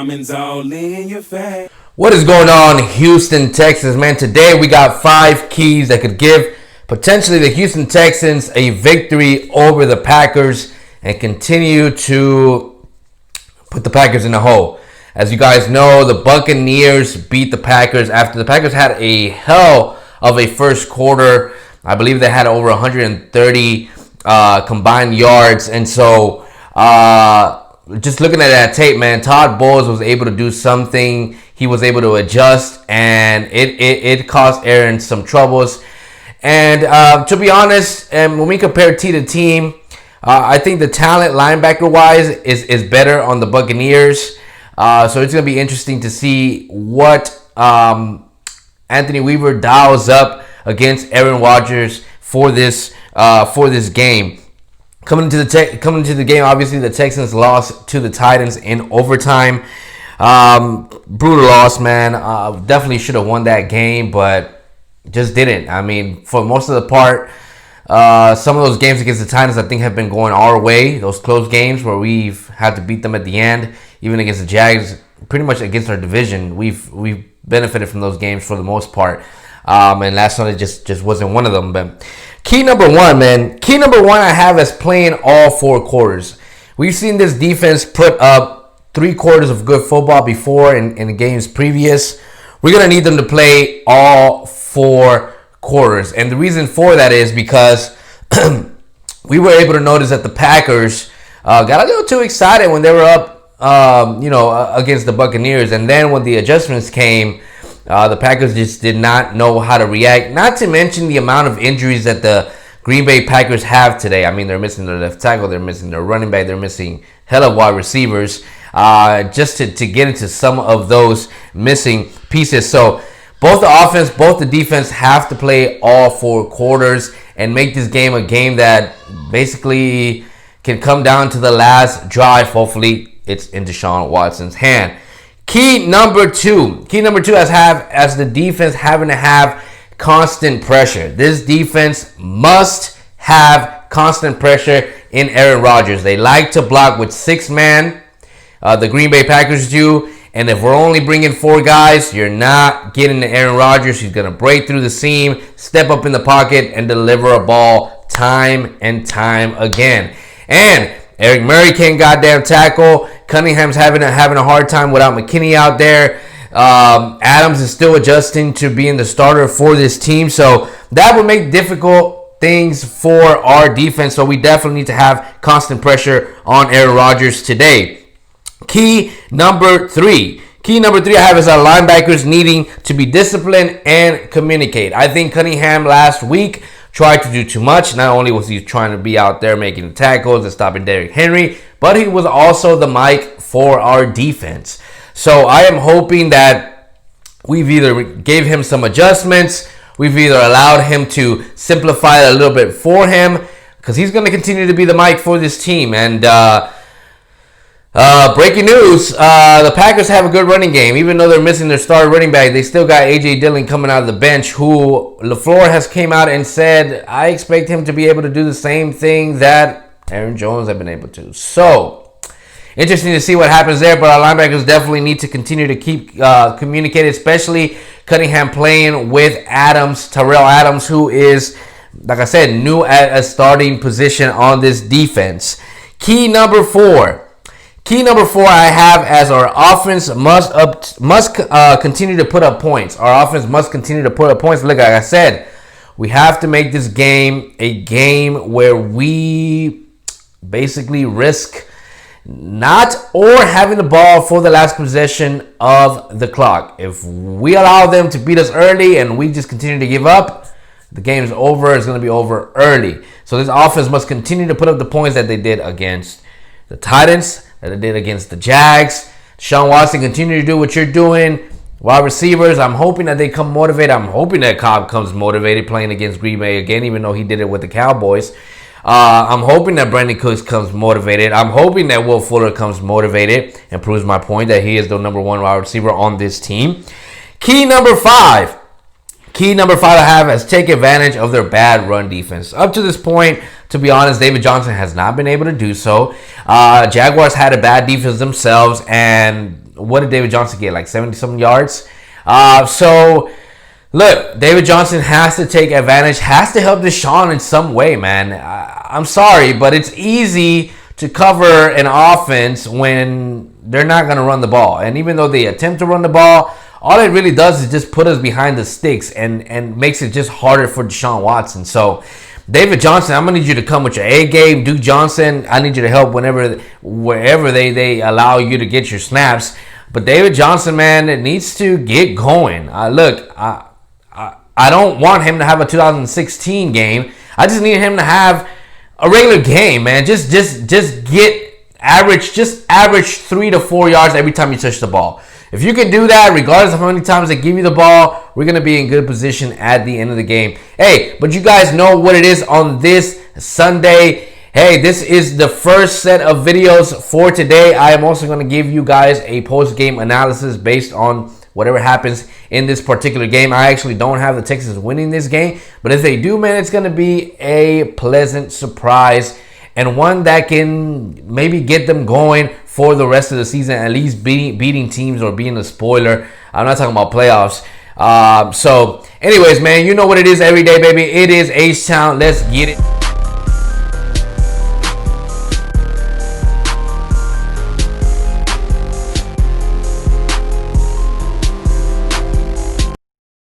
Diamonds all in your face. What is going on, Houston Texans, man? Today we got 5 keys that could give potentially the Houston Texans a victory over the Packers and continue to put the Packers in the hole. As you guys know, the Buccaneers beat the Packers after the Packers had a hell of a first quarter. I believe they had over 130 combined yards. And so just looking at that tape, man, Todd Bowles was able to do something. He was able to adjust, and it caused Aaron some troubles. And to be honest, and when we compare team to team, I think the talent linebacker-wise is better on the Buccaneers. So it's going to be interesting to see what Anthony Weaver dials up against Aaron Rodgers for this game. Coming into the game, obviously the Texans lost to the Titans in overtime. Brutal loss, man. Definitely should have won that game, but just didn't. I mean, for most of the part, some of those games against the Titans, I think, have been going our way. Those close games where we've had to beat them at the end, even against the Jags, pretty much against our division, we've benefited from those games for the most part. And last Sunday just wasn't one of them. But key number one, man. Key number one I have is playing all 4 quarters. We've seen this defense put up 3 quarters of good football before in the games previous. We're going to need them to play all 4 quarters. And the reason for that is because we were able to notice that the Packers got a little too excited when they were up, against the Buccaneers. And then when the adjustments came, the Packers just did not know how to react. Not to mention the amount of injuries that the Green Bay Packers have today. I mean, they're missing their left tackle, they're missing their running back, they're missing hell of wide receivers. Just to get into some of those missing pieces. So both the offense, both the defense have to play all 4 quarters and make this game a game that basically can come down to the last drive. Hopefully it's in Deshaun Watson's hand. Key number two as the defense having to have constant pressure. This defense must have constant pressure in Aaron Rodgers. They like to block with 6-man. The Green Bay Packers do. And if we're only bringing 4 guys, you're not getting to Aaron Rodgers. He's going to break through the seam, step up in the pocket, and deliver a ball time and time again. And Eric Murray can't goddamn tackle. Cunningham's having a hard time without McKinney out there. Adams is still adjusting to being the starter for this team. So that would make difficult things for our defense. So we definitely need to have constant pressure on Aaron Rodgers today. Key number 3 I have is our linebackers needing to be disciplined and communicate. I think Cunningham last week tried to do too much. Not only was he trying to be out there making the tackles and stopping Derrick Henry, but he was also the mic for our defense. So I am hoping that we've either gave him some adjustments, we've either allowed him to simplify it a little bit for him, because he's going to continue to be the mic for this team. And breaking news, the Packers have a good running game. Even though they're missing their star running back, they still got A.J. Dillon coming out of the bench, who LaFleur has came out and said, I expect him to be able to do the same thing that Aaron Jones have been able to. So, interesting to see what happens there, but our linebackers definitely need to continue to keep communicating, especially Cunningham playing with Terrell Adams, who is, like I said, new at a starting position on this defense. Key number 4 I have as our offense must continue to put up points. Our offense must continue to put up points. Look, like I said, we have to make this game a game where we basically risk not or having the ball for the last possession of the clock. If we allow them to beat us early and we just continue to give up, the game is over. It's going to be over early. So this offense must continue to put up the points that they did against the Titans, that they did against the Jags. Deshaun Watson, continue to do what you're doing. Wide receivers, I'm hoping that they come motivated. I'm hoping that Cobb comes motivated playing against Green Bay again, even though he did it with the Cowboys. I'm hoping that Brandon Cooks comes motivated. I'm hoping that Will Fuller comes motivated and proves my point that he is the number 1 wide receiver on this team. Key number 5 I have is take advantage of their bad run defense. Up to this point, to be honest, David Johnson has not been able to do so. Jaguars had a bad defense themselves, and what did David Johnson get? Like 70-something yards. So, look, David Johnson has to take advantage, has to help Deshaun in some way, man. I'm sorry, but it's easy to cover an offense when they're not going to run the ball. And even though they attempt to run the ball, all it really does is just put us behind the sticks and makes it just harder for Deshaun Watson. So, David Johnson, I'm going to need you to come with your A game. Duke Johnson, I need you to help wherever they allow you to get your snaps. But David Johnson, man, it needs to get going. Look, I don't want him to have a 2016 game. I just need him to have a regular game, man. Just get average 3 to 4 yards every time you touch the ball. If you can do that, regardless of how many times they give you the ball, we're going to be in good position at the end of the game. Hey, but you guys know what it is on this Sunday. Hey, this is the first set of videos for today. I am also going to give you guys a post-game analysis based on whatever happens in this particular game. I actually don't have the Texans winning this game, but if they do, man, it's going to be a pleasant surprise and one that can maybe get them going for the rest of the season, at least beating teams or being a spoiler. I'm not talking about playoffs. So anyways, man, you know what it is every day, baby. It is H-Town. Let's get it.